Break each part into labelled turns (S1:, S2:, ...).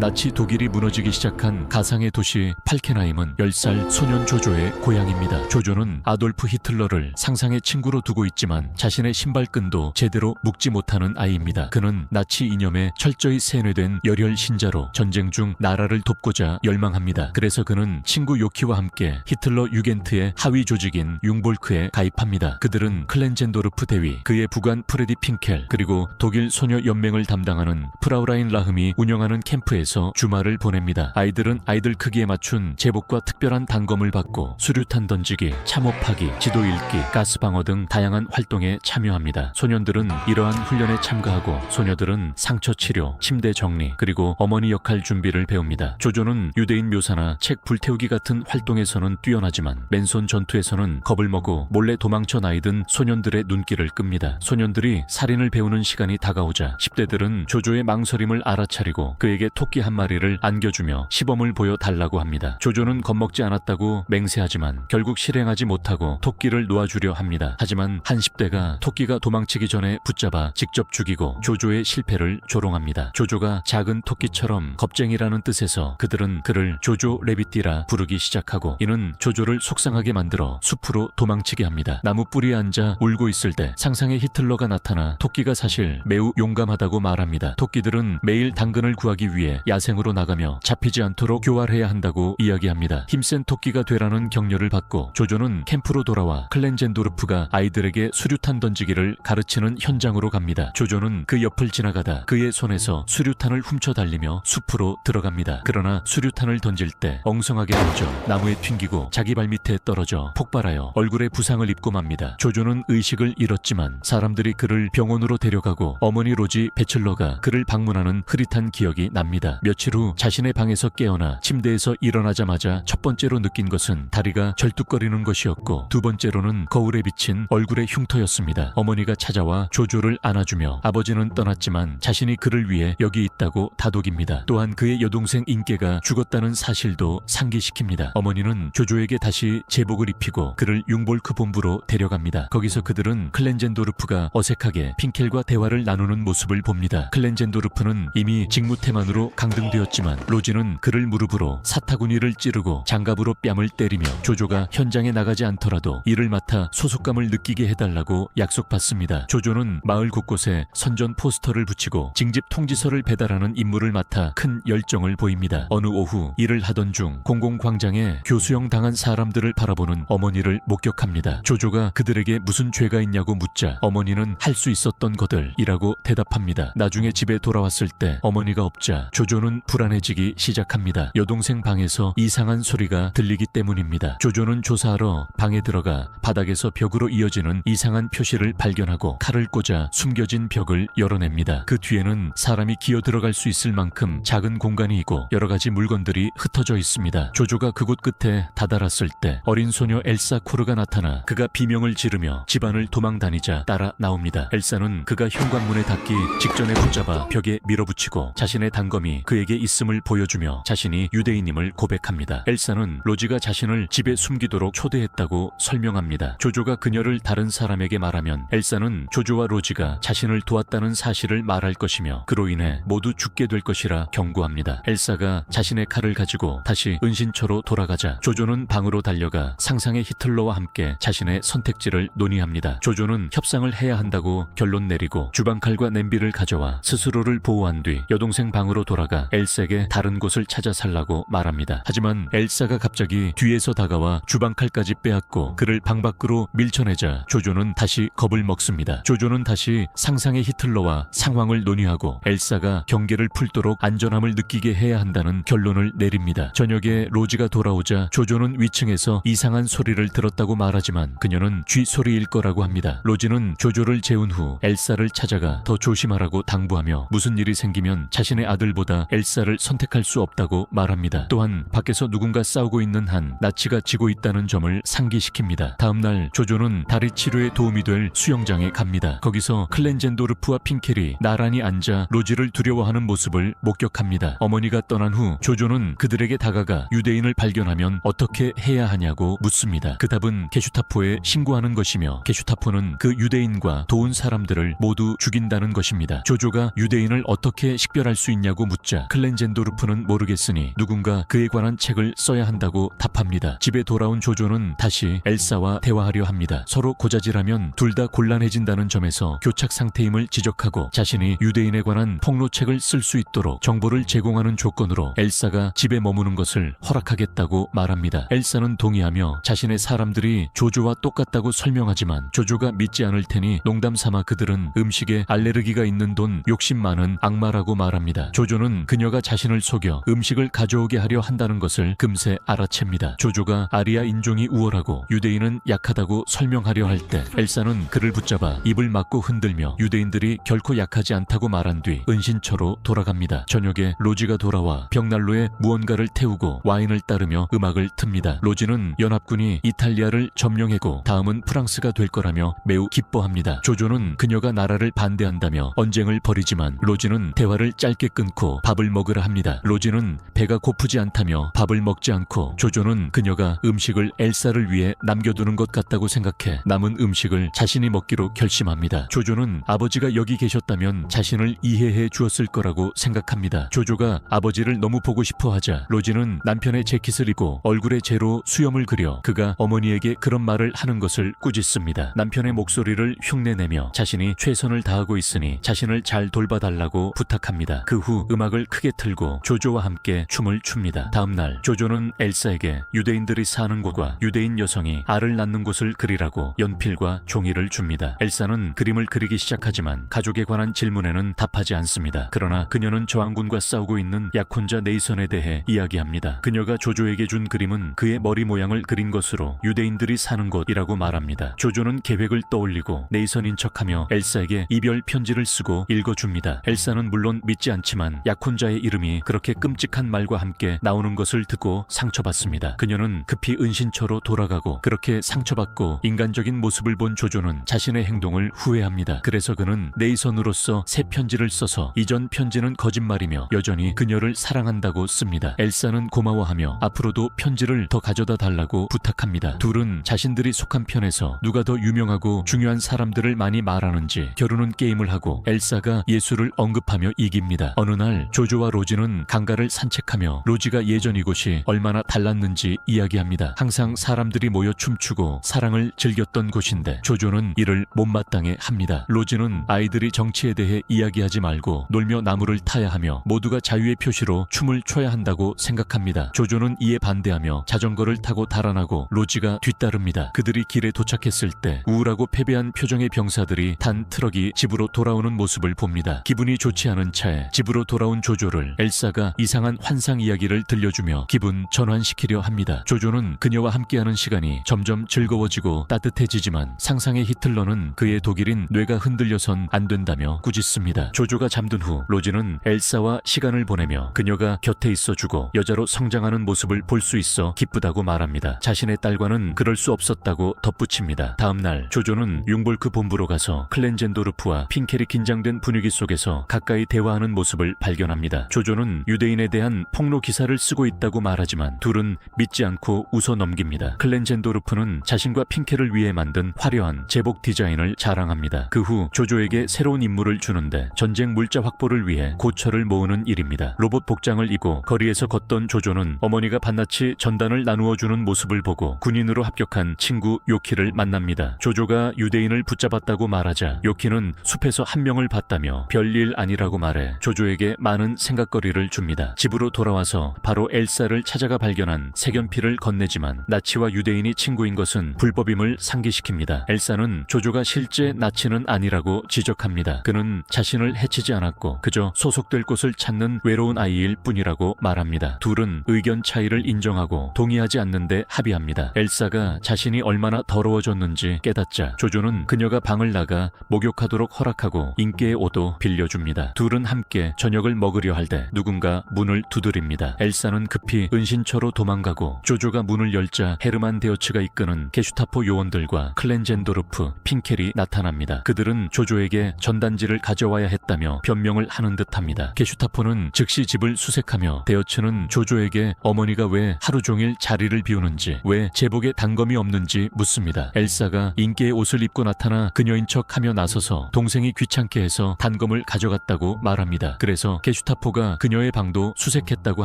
S1: 나치 독일이 무너지기 시작한 가상의 도시 팔켄하임은 10살 소년 조조의 고향입니다. 조조는 아돌프 히틀러를 상상의 친구로 두고 있지만 자신의 신발끈도 제대로 묶지 못하는 아이입니다. 그는 나치 이념에 철저히 세뇌된 열혈 신자로 전쟁 중 나라를 돕고자 열망합니다. 그래서 그는 친구 요키와 함께 히틀러 유겐트의 하위 조직인 융볼크에 가입합니다. 그들은 클렌젠도르프 대위, 그의 부관 프레디 핑켈, 그리고 독일 소녀 연맹을 담당하는 프라우라인 라흠이 운영하는 캠프에서 주말을 보냅니다. 아이들은 아이들 크기에 맞춘 제복과 특별한 단검을 받고 수류탄 던지기, 참호파기, 지도 읽기, 가스 방어 등 다양한 활동에 참여합니다. 소년들은 이러한 훈련에 참가하고 소녀들은 상처 치료, 침대 정리, 그리고 어머니 역할 준비를 배웁니다. 조조는 유대인 묘사나 책 불태우기 같은 활동에서는 뛰어나지만 맨손 전투에서는 겁을 먹고 몰래 도망쳐 나이든 소년들의 눈길을 끕니다. 소년들이 살인을 배우는 시간이 다가오자 10대들은 조조의 망설임을 알아차리고 그에게 토끼 한 마리를 안겨주며 시범을 보여달라고 합니다. 조조는 겁먹지 않았다고 맹세하지만 결국 실행하지 못하고 토끼를 놓아주려 합니다. 하지만 한 10대가 토끼가 도망치기 전에 붙잡아 직접 죽이고 조조의 실패를 조롱합니다. 조조가 작은 토끼처럼 겁쟁이라는 뜻에서 그들은 그를 조조 레비띠라 부르기 시작하고 이는 조조를 속상하게 만들어 숲으로 도망치게 합니다. 나무 뿌리에 앉아 울고 있을 때 상상의 히틀러가 나타나 토끼가 사실 매우 용감하다고 말합니다. 토끼들은 매일 당근을 구하기 위해 야생으로 나가며 잡히지 않도록 교활해야 한다고 이야기합니다. 힘센 토끼가 되라는 격려를 받고 조조는 캠프로 돌아와 클렌젠도르프가 아이들에게 수류탄 던지기를 가르치는 현장으로 갑니다. 조조는 그 옆을 지나가다 그의 손에서 수류탄을 훔쳐 달리며 숲으로 들어갑니다. 그러나 수류탄을 던질 때 엉성하게 던져 나무에 튕기고 자기 발밑에 떨어져 폭발하여 얼굴에 부상을 입고 맙니다. 조조는 의식을 잃었지만 사람들이 그를 병원으로 데려가고 어머니 로지 베첼러가 그를 방문하는 흐릿한 기억이 납니다. 며칠 후 자신의 방에서 깨어나 침대에서 일어나자마자 첫 번째로 느낀 것은 다리가 절뚝거리는 것이었고 두 번째로는 거울에 비친 얼굴의 흉터였습니다. 어머니가 찾아와 조조를 안아주며 아버지는 떠났지만 자신이 그를 위해 여기 있다고 다독입니다. 또한 그의 여동생 인계가 죽었다는 사실도 상기시킵니다. 어머니는 조조에게 다시 제복을 입히고 그를 융볼크 본부로 데려갑니다. 거기서 그들은 클렌젠도르프가 어색하게 핑켈과 대화를 나누는 모습을 봅니다. 클렌젠도르프는 이미 직무태만으로 강등되었지만 로지는 그를 무릎으로 사타구니를 찌르고 장갑으로 뺨을 때리며 조조가 현장에 나가지 않더라도 이를 맡아 소속감을 느끼게 해달라고 약속받습니다. 조조는 마을 곳곳에 선전 포스터를 붙이고 징집 통지서를 배달하는 임무를 맡아 큰 열정을 보입니다. 어느 오후 일을 하던 중 공공광장에 교수형 당한 사람들을 바라보는 어머니를 목격합니다. 조조가 그들에게 무슨 죄가 있냐고 묻자 어머니는 할 수 있었던 것들이라고 대답합니다. 나중에 집에 돌아왔을 때 어머니가 없자 조조는 불안해지기 시작합니다. 여동생 방에서 이상한 소리가 들리기 때문입니다. 조조는 조사하러 방에 들어가 바닥에서 벽으로 이어지는 이상한 표시를 발견하고 칼을 꽂아 숨겨진 벽을 열어냅니다. 그 뒤에는 사람이 기어 들어갈 수 있을 만큼 작은 공간이 있고 여러 가지 물건들이 흩어져 있습니다. 조조가 그곳 끝에 다다랐을 때 어린 소녀 엘사 코르가 나타나 그가 비명을 지르며 집안을 도망다니자 따라 나옵니다. 엘사는 그가 현관문에 닿기 직전에 붙잡아 벽에 밀어붙이고 자신의 단검이 그에게 있음을 보여주며 자신이 유대인임을 고백합니다. 엘사는 로지가 자신을 집에 숨기도록 초대했다고 설명합니다. 조조가 그녀를 다른 사람에게 말하면 엘사는 조조와 로지가 자신을 도왔다는 사실을 말할 것이며 그로 인해 모두 죽게 될 것이라 경고합니다. 엘사가 자신의 칼을 가지고 다시 은신처로 돌아가자 조조는 방으로 달려가 상상의 히틀러와 함께 자신의 선택지를 논의합니다. 조조는 협상을 해야 한다고 결론 내리고 주방칼과 냄비를 가져와 스스로를 보호한 뒤 여동생 방으로 돌아가 엘사에게 다른 곳을 찾아 살라고 말합니다. 하지만 엘사가 갑자기 뒤에서 다가와 주방칼까지 빼앗고 그를 방 밖으로 밀쳐내자 조조는 다시 겁을 먹습니다. 조조는 다시 상상의 히틀러와 상황을 논의하고 엘사가 경계를 풀도록 안전함을 느끼게 해야 한다는 결론을 내립니다. 저녁에 로지가 돌아오자 조조는 위층에서 이상한 소리를 들었다고 말하지만 그녀는 쥐소리일 거라고 합니다. 로지는 조조를 재운 후 엘사를 찾아가 더 조심하라고 당부하며 무슨 일이 생기면 자신의 아들보다 엘사를 선택할 수 없다고 말합니다. 또한 밖에서 누군가 싸우고 있는 한 나치가 지고 있다는 점을 상기시킵니다. 다음날 조조는 다리 치료에 도움이 될 수영장에 갑니다. 거기서 클렌젠도르프와 핑켈이 나란히 앉아 로지를 두려워하는 모습을 목격합니다. 어머니가 떠난 후 조조는 그들에게 다가가 유대인을 발견하면 어떻게 해야 하냐고 묻습니다. 그 답은 게슈타포에 신고하는 것이며 게슈타포는 그 유대인과 도운 사람들을 모두 죽인다는 것입니다. 조조가 유대인을 어떻게 식별할 수 있냐고 묻자 묻자 클렌젠도르프는 모르겠으니 누군가 그에 관한 책을 써야 한다고 답합니다. 집에 돌아온 조조는 다시 엘사와 대화하려 합니다. 서로 고자질하면 둘 다 곤란해진다는 점에서 교착 상태임을 지적하고 자신이 유대인에 관한 폭로책을 쓸 수 있도록 정보를 제공하는 조건으로 엘사가 집에 머무는 것을 허락하겠다고 말합니다. 엘사는 동의하며 자신의 사람들이 조조와 똑같다고 설명하지만 조조가 믿지 않을 테니 농담 삼아 그들은 음식에 알레르기가 있는 돈 욕심 많은 악마라고 말합니다. 조조는 그녀가 자신을 속여 음식을 가져오게 하려 한다는 것을 금세 알아챕니다. 조조가 아리아 인종이 우월하고 유대인은 약하다고 설명하려 할 때 엘사는 그를 붙잡아 입을 막고 흔들며 유대인들이 결코 약하지 않다고 말한 뒤 은신처로 돌아갑니다. 저녁에 로지가 돌아와 벽난로에 무언가를 태우고 와인을 따르며 음악을 틉니다. 로지는 연합군이 이탈리아를 점령하고 다음은 프랑스가 될 거라며 매우 기뻐합니다. 조조는 그녀가 나라를 반대한다며 언쟁을 벌이지만 로지는 대화를 짧게 끊고 밥을 먹으라 합니다. 로지는 배가 고프지 않다며 밥을 먹지 않고 조조는 그녀가 음식을 엘사를 위해 남겨두는 것 같다고 생각해 남은 음식을 자신이 먹기로 결심합니다. 조조는 아버지가 여기 계셨다면 자신을 이해해 주었을 거라고 생각합니다. 조조가 아버지를 너무 보고 싶어 하자 로지는 남편의 재킷을 입고 얼굴에 재로 수염을 그려 그가 어머니에게 그런 말을 하는 것을 꾸짖습니다. 남편의 목소리를 흉내내며 자신이 최선을 다하고 있으니 자신을 잘 돌봐달라고 부탁합니다. 그 후 음악을 크게 틀고 조조와 함께 춤을 춥니다. 다음날 조조는 엘사에게 유대인들이 사는 곳과 유대인 여성이 알을 낳는 곳을 그리라고 연필과 종이를 줍니다. 엘사는 그림을 그리기 시작하지만 가족에 관한 질문에는 답하지 않습니다. 그러나 그녀는 저항군과 싸우고 있는 약혼자 네이선에 대해 이야기합니다. 그녀가 조조에게 준 그림은 그의 머리 모양을 그린 것으로 유대인들이 사는 곳이라고 말합니다. 조조는 계획을 떠올리고 네이선인 척하며 엘사에게 이별 편지를 쓰고 읽어줍니다. 엘사는 물론 믿지 않지만 약혼자의 이름이 그렇게 끔찍한 말과 함께 나오는 것을 듣고 상처받습니다. 그녀는 급히 은신처로 돌아가고 그렇게 상처받고 인간적인 모습을 본 조조는 자신의 행동을 후회합니다. 그래서 그는 네이선으로서 새 편지를 써서 이전 편지는 거짓말이며 여전히 그녀를 사랑한다고 씁니다. 엘사는 고마워하며 앞으로도 편지를 더 가져다 달라고 부탁합니다. 둘은 자신들이 속한 편에서 누가 더 유명하고 중요한 사람들을 많이 말하는지 겨루는 게임을 하고 엘사가 예수를 언급하며 이깁니다. 어느 날 조조와 로지는 강가를 산책하며 로지가 예전 이곳이 얼마나 달랐는지 이야기합니다. 항상 사람들이 모여 춤추고 사랑을 즐겼던 곳인데 조조는 이를 못마땅해 합니다. 로지는 아이들이 정치에 대해 이야기하지 말고 놀며 나무를 타야 하며 모두가 자유의 표시로 춤을 춰야 한다고 생각합니다. 조조는 이에 반대하며 자전거를 타고 달아나고 로지가 뒤따릅니다. 그들이 길에 도착했을 때 우울하고 패배한 표정의 병사들이 탄 트럭이 집으로 돌아오는 모습을 봅니다. 기분이 좋지 않은 차에 집으로 돌아온 조조를 엘사가 이상한 환상 이야기를 들려주며 기분 전환시키려 합니다. 조조는 그녀와 함께하는 시간이 점점 즐거워지고 따뜻해지지만 상상의 히틀러는 그의 독일인 뇌가 흔들려선 안 된다며 꾸짖습니다. 조조가 잠든 후 로지는 엘사와 시간을 보내며 그녀가 곁에 있어주고 여자로 성장하는 모습을 볼 수 있어 기쁘다고 말합니다. 자신의 딸과는 그럴 수 없었다고 덧붙입니다. 다음날 조조는 융볼크 본부로 가서 클렌젠도르프와 핑켈이 긴장된 분위기 속에서 가까이 대화하는 모습을 발견합니다. 조조는 유대인에 대한 폭로 기사를 쓰고 있다고 말하지만 둘은 믿지 않고 웃어 넘깁니다. 클렌젠도르프는 자신과 핑켈을 위해 만든 화려한 제복 디자인을 자랑합니다. 그 후 조조에게 새로운 임무를 주는데 전쟁 물자 확보를 위해 고철을 모으는 일입니다. 로봇 복장을 입고 거리에서 걷던 조조는 어머니가 반나치 전단을 나누어 주는 모습을 보고 군인으로 합격한 친구 요키를 만납니다. 조조가 유대인을 붙잡았다고 말하자 요키는 숲에서 한 명을 봤다며 별일 아니라고 말해 조조에게 많은 생각거리를 줍니다. 집으로 돌아와서 바로 엘사를 찾아가 발견한 색연필을 건네지만 나치와 유대인이 친구인 것은 불법임을 상기시킵니다. 엘사는 조조가 실제 나치는 아니라고 지적합니다. 그는 자신을 해치지 않았고 그저 소속될 곳을 찾는 외로운 아이일 뿐이라고 말합니다. 둘은 의견 차이를 인정하고 동의하지 않는데 합의합니다. 엘사가 자신이 얼마나 더러워졌는지 깨닫자 조조는 그녀가 방을 나가 목욕하도록 허락하고 인깨의 옷도 빌려줍니다. 둘은 함께 저녁을 먹으려 할 때 누군가 문을 두드립니다. 엘사는 급히 은신처로 도망가고 조조가 문을 열자 헤르만 데어츠가 이끄는 게슈타포 요원들과 클렌젠도르프, 핑켈이 나타납니다. 그들은 조조에게 전단지를 가져와야 했다며 변명을 하는 듯합니다. 게슈타포는 즉시 집을 수색하며 데어츠는 조조에게 어머니가 왜 하루 종일 자리를 비우는지 왜 제복에 단검이 없는지 묻습니다. 엘사가 인깨의 옷을 입고 나타나 그녀인 척하며 나서서 동생이 귀찮게 해서 단검을 가져갔다고 말합니다. 그래서 게슈타포는 게슈타포가 그녀의 방도 수색했다고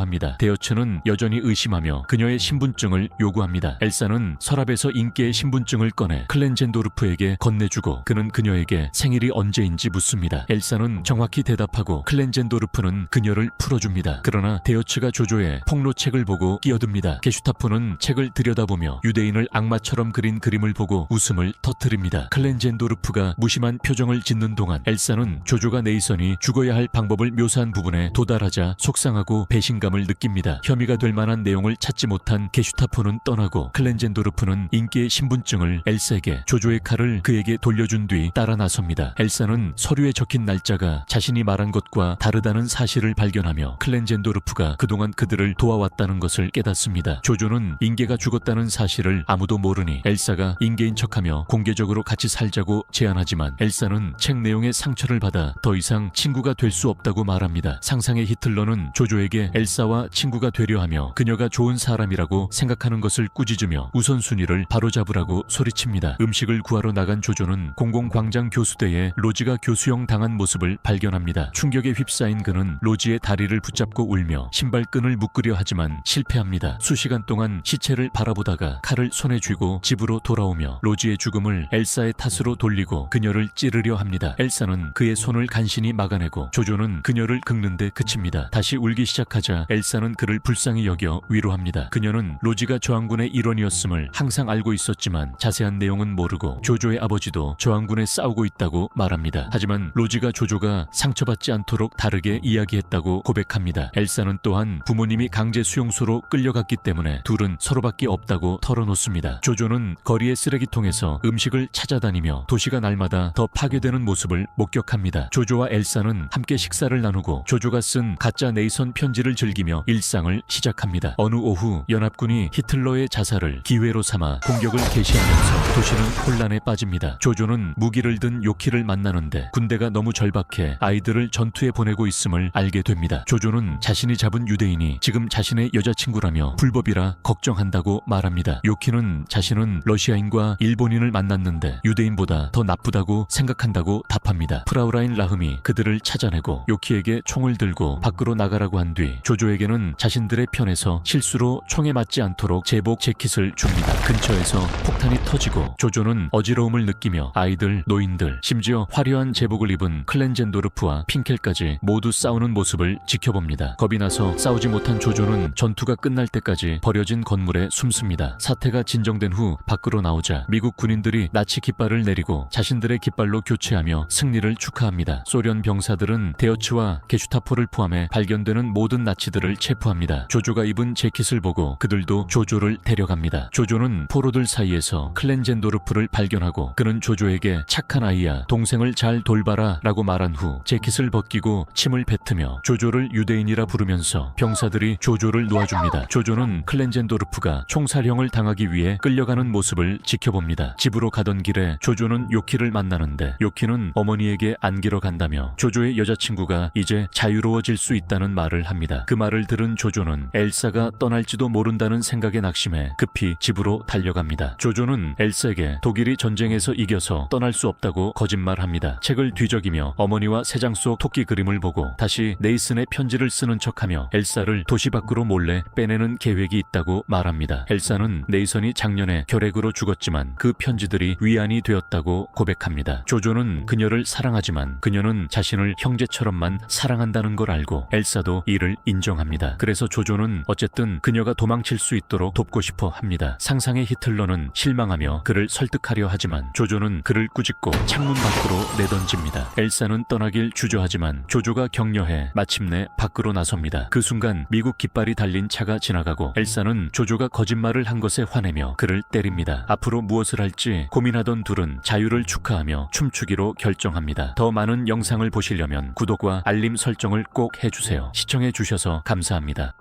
S1: 합니다. 데어츠는 여전히 의심하며 그녀의 신분증을 요구합니다. 엘사는 서랍에서 인기의 신분증을 꺼내 클렌젠도르프에게 건네주고 그는 그녀에게 생일이 언제인지 묻습니다. 엘사는 정확히 대답하고 클렌젠도르프는 그녀를 풀어줍니다. 그러나 데어츠가 조조의 폭로책을 보고 끼어듭니다. 게슈타포는 책을 들여다보며 유대인을 악마처럼 그린 그림을 보고 웃음을 터뜨립니다. 클렌젠도르프가 무심한 표정을 짓는 동안 엘사는 조조가 네이선이 죽어야 할 방법을 묘사한 부분에 도달하자 속상하고 배신감을 느낍니다. 혐의가 될 만한 내용을 찾지 못한 게슈타포는 떠나고 클렌젠도르프는 인기의 신분증을 엘사에게 조조의 칼을 그에게 돌려준 뒤 따라 나섭니다. 엘사는 서류에 적힌 날짜가 자신이 말한 것과 다르다는 사실을 발견하며 클렌젠도르프가 그동안 그들을 도와왔다는 것을 깨닫습니다. 조조는 인계가 죽었다는 사실을 아무도 모르니 엘사가 인계인 척하며 공개적으로 같이 살자고 제안하지만 엘사는 책 내용의 상처를 받아 더 이상 친구가 될 수 없다고 말합니다. 상상의 히틀러는 조조에게 엘사와 친구가 되려 하며 그녀가 좋은 사람이라고 생각하는 것을 꾸짖으며 우선순위를 바로잡으라고 소리칩니다. 음식을 구하러 나간 조조는 공공광장 교수대에 로지가 교수형 당한 모습을 발견합니다. 충격에 휩싸인 그는 로지의 다리를 붙잡고 울며 신발끈을 묶으려 하지만 실패합니다. 수시간 동안 시체를 바라보다가 칼을 손에 쥐고 집으로 돌아오며 로지의 죽음을 엘사의 탓으로 돌리고 그녀를 찌르려 합니다. 엘사는 그의 손을 간신히 막아내고 조조는 그녀를 긁는데 그칩니다. 다시 울기 시작하자 엘사는 그를 불쌍히 여겨 위로합니다. 그녀는 로지가 저항군의 일원이었음을 항상 알고 있었지만 자세한 내용은 모르고 조조의 아버지도 저항군에 싸우고 있다고 말합니다. 하지만 로지가 조조가 상처받지 않도록 다르게 이야기했다고 고백합니다. 엘사는 또한 부모님이 강제 수용소로 끌려갔기 때문에 둘은 서로밖에 없다고 털어놓습니다. 조조는 거리의 쓰레기통에서 음식을 찾아다니며 도시가 날마다 더 파괴되는 모습을 목격합니다. 조조와 엘사는 함께 식사를 나누고 조조가 쓴 가짜 네이선 편지를 즐기며 일상을 시작합니다. 어느 오후 연합군이 히틀러의 자살을 기회로 삼아 공격을 개시하면서 도시는 혼란에 빠집니다. 조조는 무기를 든 요키를 만나는데 군대가 너무 절박해 아이들을 전투에 보내고 있음을 알게 됩니다. 조조는 자신이 잡은 유대인이 지금 자신의 여자친구라며 불법이라 걱정한다고 말합니다. 요키는 자신은 러시아인과 일본인을 만났는데 유대인보다 더 나쁘다고 생각한다고 답합니다. 프라우라인 라흠이 그들을 찾아내고 요키에게 총을 들고 밖으로 나가라고 한 뒤 조조에게는 자신들의 편에서 실수로 총에 맞지 않도록 제복 재킷을 줍니다. 근처에서 폭탄이 터지고 조조는 어지러움을 느끼며 아이들, 노인들, 심지어 화려한 제복을 입은 클렌젠도르프와 핑켈까지 모두 싸우는 모습을 지켜봅니다. 겁이 나서 싸우지 못한 조조는 전투가 끝날 때까지 버려진 건물에 숨습니다. 사태가 진정된 후 밖으로 나오자 미국 군인들이 나치 깃발을 내리고 자신들의 깃발로 교체하며 승리를 축하합니다. 소련 병사들은 데어츠와 게슈타포를 포함해 발견되는 모든 나치들을 체포합니다. 조조가 입은 재킷을 보고 그들도 조조를 데려갑니다. 조조는 포로들 사이에서 클렌젠도르프를 발견하고 그는 조조에게 착한 아이야, 동생을 잘 돌봐라 라고 말한 후 재킷을 벗기고 침을 뱉으며 조조를 유대인이라 부르면서 병사들이 조조를 놓아줍니다. 조조는 클렌젠도르프가 총살형을 당하기 위해 끌려가는 모습을 지켜봅니다. 집으로 가던 길에 조조는 요키를 만나는데 요키는 어머니에게 안기러 간다며 조조의 여자친구가 이제 자유로워질 수 있다는 말을 합니다. 그 말을 들은 조조는 엘사가 떠날지도 모른다는 생각에 낙심해 급히 집으로 달려갑니다. 조조는 엘사에게 독일이 전쟁에서 이겨서 떠날 수 없다고 거짓말합니다. 책을 뒤적이며 어머니와 새장 속 토끼 그림을 보고 다시 네이슨의 편지를 쓰는 척하며 엘사를 도시 밖으로 몰래 빼내는 계획이 있다고 말합니다. 엘사는 네이선이 작년에 결핵으로 죽었지만 그 편지들이 위안이 되었다고 고백합니다. 조조는 그녀를 사랑하지만 그녀는 자신을 형제처럼만 사랑한다는 걸 알고 엘사도 이를 인정합니다. 그래서 조조는 어쨌든 그녀가 도망칠 수 있도록 돕고 싶어 합니다. 상상의 히틀러는 실망하며 그를 설득하려 하지만 조조는 그를 꾸짖고 창문 밖으로 내던집니다. 엘사는 떠나길 주저하지만 조조가 격려해 마침내 밖으로 나섭니다. 그 순간 미국 깃발이 달린 차가 지나가고 엘사는 조조가 거짓말을 한 것에 화내며 그를 때립니다. 앞으로 무엇을 할지 고민하던 둘은 자유를 축하하며 춤추기로 결정합니다. 더 많은 영상을 보시려면 구독과 알림 설정을 꼭 해주세요. 시청해주셔서 감사합니다.